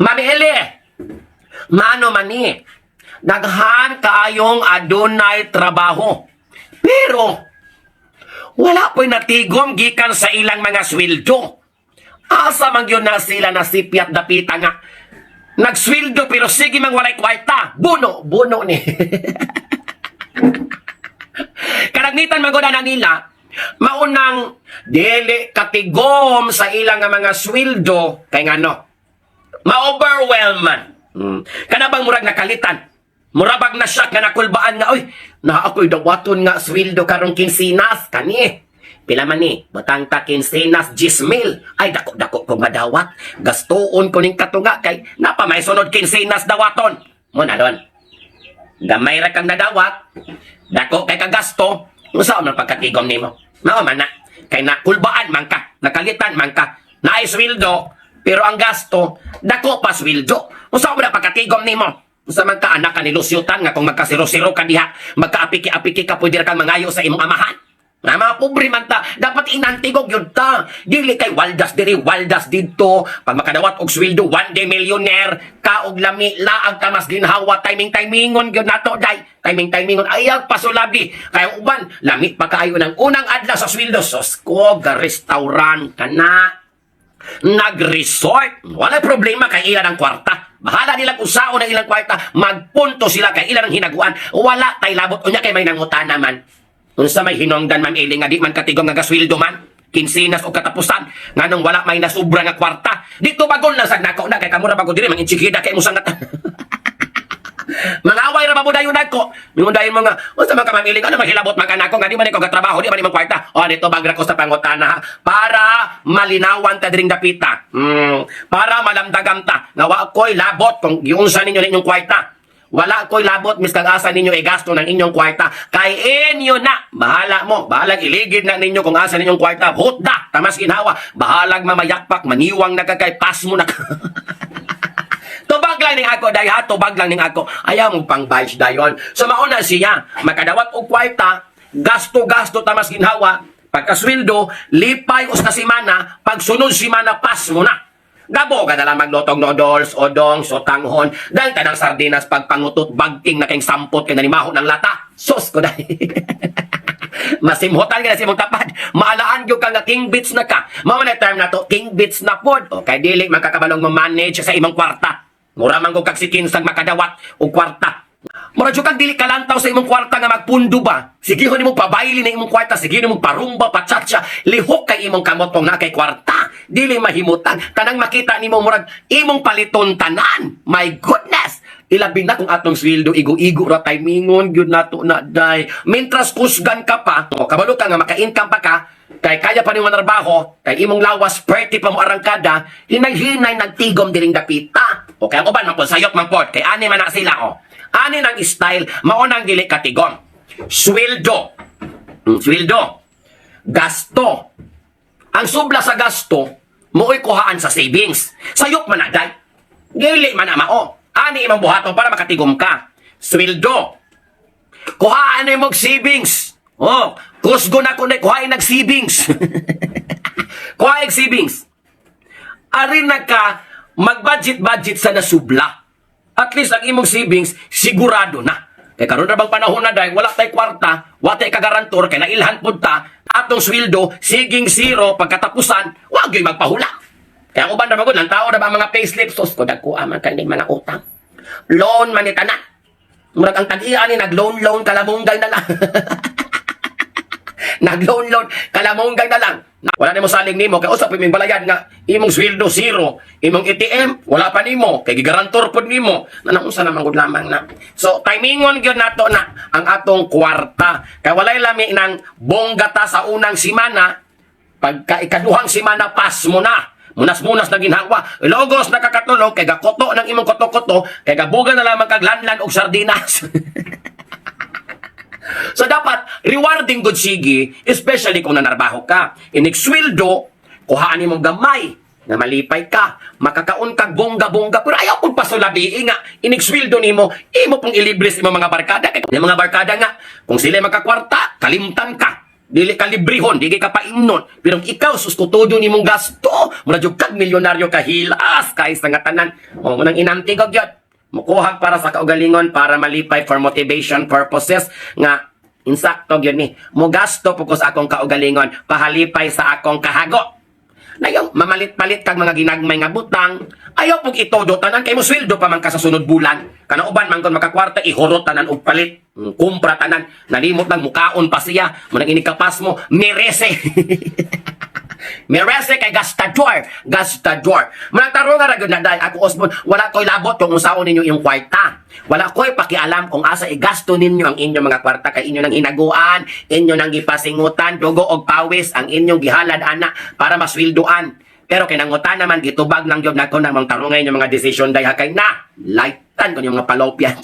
Mami Eli, mano man ni, daghan kaayong adunay trabaho. Pero, wala po'y natigom gikan sa ilang mga sweldo. Asa man yun na sila nasipyat dapita nga. Nagsweldo pero sige mang walay kwarta. Buno ni. Kanagnitan maguna na nila, maunang dili katigom sa ilang nga mga sweldo kay ngano. Ma-overwhelm man. Kanabang murag nakalitan. Murabag na siya nga nakulbaan nga, oy, na ako'y dawaton nga sweldo karong kinsinas kani. Pila man ni, batang ta kinsinas 10,000. Ay, dako kong madawat. Gastuon ko ning katunga kay napa may sunod kinsinas dawaton. Muna doon. Gamay ra kang nadawat. Dako kay kagasto. Unsa man pagkatigom nimo? Mao man na. Kay nakulbaan man ka, nakalitan man ka. Naay sweldo, pero ang gasto dako pa sweldo. Unsa man pagkatigom nimo? Unsa man ka anak ka nilusyutan nga kung magkasiro-siro ka diha, magkaapiki-apiki ka pwede ra kang mangayo sa imong amahan. Na mga pobre man ta, dapat inantigog yun ta. Dili kay waldas diri, waldas dito. Pag makadawat og sweldo, one day millionaire, kaog lami, laag tamas ginhawa, timing-timingon yun nato, day. Timing-timingon, ayaw pasulabi. Kaya uban, lami pa kaayo ng unang adla sa sweldo. Sos ko, ga-restaurant ka na. Nag-resort. Wala problema kay ilan ang kwarta. Bahala nilang usao ng ilang kwarta. Magpunto sila kay ilan ang hinaguan. Wala tay labot. Unya kay may nangutan naman. Unsa may hinungdan man ili nga di man katigom nga gasweldo man. Kinsinas o katapusan. Nganong wala may nasubra nga kwarta. Dito bagol na sa nako na kay kamura bagol diri mang inchikida kay musangat. Mangaway ra ba mo dayon nako? Mingon dayon mo nga, unsa man ka mamiling ano mahilabot man kanako nga di man ko gatrabaho, di man imong kwarta. O dito bagra ko sa pangutana ha para malinawan ta diring dapita. Para malamdagam ta nga wa koy labot kung giunsa ninyo inyong kwarta. Wala ko'y labot, miskang asa ninyo igasto ng inyong kwarta. Kay inyo na. Bahala mo. Bahalag iligid na ninyo kung asa ninyong kwarta. Hutda. Tamas ginawa. Bahalag mamayakpak. Maniwang nagkakay. Pas mo na. Tubag lang ning ako, day ha. Tubag lang ning ako. Ayaw mo pang vice dayon. So mauna siya. Makadawat og kwarta. Gasto-gasto tamas ginawa. Pagkasweldo, lipay usta simana. Pagsunod simana, pas mo na. Gabo ka na lang maglotong noodles, odong, sotanghon, dahil tanang sardinas pagpangutot, bagting na kayong sampot, kaya nanimaho ng lata. Sus ko dahil. Masimhotan ka na si mong tapad. Maalaan yung ka nga king bits na ka. Mga na term na to, king bits na pod. O kay dili, magkakabalong manage sa imong kwarta. Mura man kong kaksikinsang makadawat o kwarta. Mura kang dili kalantaw sa imong kwarta nga magpundo ba? Sige ho nimong pabayli na imong kwarta, sige nimong parumba, patsatsa, lihok kay imong kamotong na kay kwarta. Dili mahimutan, kanang makita nimo murag imong paliton tanan. My goodness! Ilabi na kung atong sweldo, igo-igo ra timingon, yun nato na day. Mintras kusgan ka pa, o kabalo ka nga maka-income pa ka, kay kaya pa ni manarbaho, kay imong lawas, perti pa mo arangkada, hinay-hinay nagtigom diring dapita. O kaya ko ba, sayok man po, kay ani man na sila, o. Ani ng style, maunang dili katigom. Sweldo. Sweldo. Gasto. Ang subla sa gasto, moo'y kuhaan sa savings. Sayok man na, day. Dili man na mao. Ani imong buhaton para makatigom ka. Sweldo. Kuhaan na imong savings. Oh, kusgo na kundi kuhaan nag-savings. Kuhaan savings. Arin na ka, mag-budget-budget sa nasubla. At least ang imong savings, sigurado na. Kaya karon na bang panahon na dahil wala tay kwarta, wala tay kagarantor, kaya nailhan po ta, atong sweldo, siging zero, pagkatapusan, wag yung magpahula. Kaya ang uban na magod, ng tao na ba mga payslips, sos ko dagko aman kandig man ang utang. Loan man ni tanan. Murag ang tag-iya ni, nag-loan-loan, kalamunggay na lang. Nag-loan-loan, kalamunggay na lang. Wala nimo saling nimo kay usap imong balayad nga imong sweldo zero, imong ATM wala pa nimo kay gigarantor pod nimo. Nanang usa naman gud lamang na. So timingon gyud nato na ang atong kwarta. Kay walay lami nang bonggata sa unang semana, pagka ikaduhang semana pas mo na. Munas-munas na ginhawa. Logos nakakatulog kay gakoto ng imong koto-koto kay gabugan na lamang kag lanlan og sardinas. So dapat rewarding good sige, especially kung nanarbaho ka. Inigsweldo, kuhaan mong gamay na malipay ka, makakaon kag bongga-bongga, pero ayaw kong pasulabi nga, inigsweldo nimo, imo pong ilibres imo mga barkada. Yung mga barkada nga, kung sila magkakwarta, kalimtan ka. Dili ka librihon, dili ka paimnon. Pero ikaw, suskutudo ni mong gasto. Mura jud kag milyonaryo ka hilas. Kay sa nga tanan. O, munang inantigog yun. Mukuhag para sa kaugalingon, para malipay for motivation purposes. Nga, insakto yun ni. Mo gasto po ko sa akong kaugalingon. Pahalipay sa akong kahago. Na yung mamalit-palit kag mga ginagmay nga butang, ayaw pog itodo tanan kay mo sweldo pa man ka sa sunod bulan. Kana uban man kon makakwarta ihurot tanan og palit, kumpra tanan, nalimot lang mukaon pa siya, mo nang inikapas mo, merese. Merese kay gastador, gastador. Manataro nga ra gyud na dai ako Osmond, wala koy labot kung unsaon ninyo yung kwarta. Wala koy pakialam kung asa igasto ninyo ang inyong mga kwarta kay inyo nang hinaguan, inyo nang gipasingutan, dugo og pawis ang inyong gihalad ana para maswildoan. Pero kinangutan naman gitubag lang gyud nako nang mga tarungay yung mga desisyon dai hakay na. Laitan ko yung mga palopyan.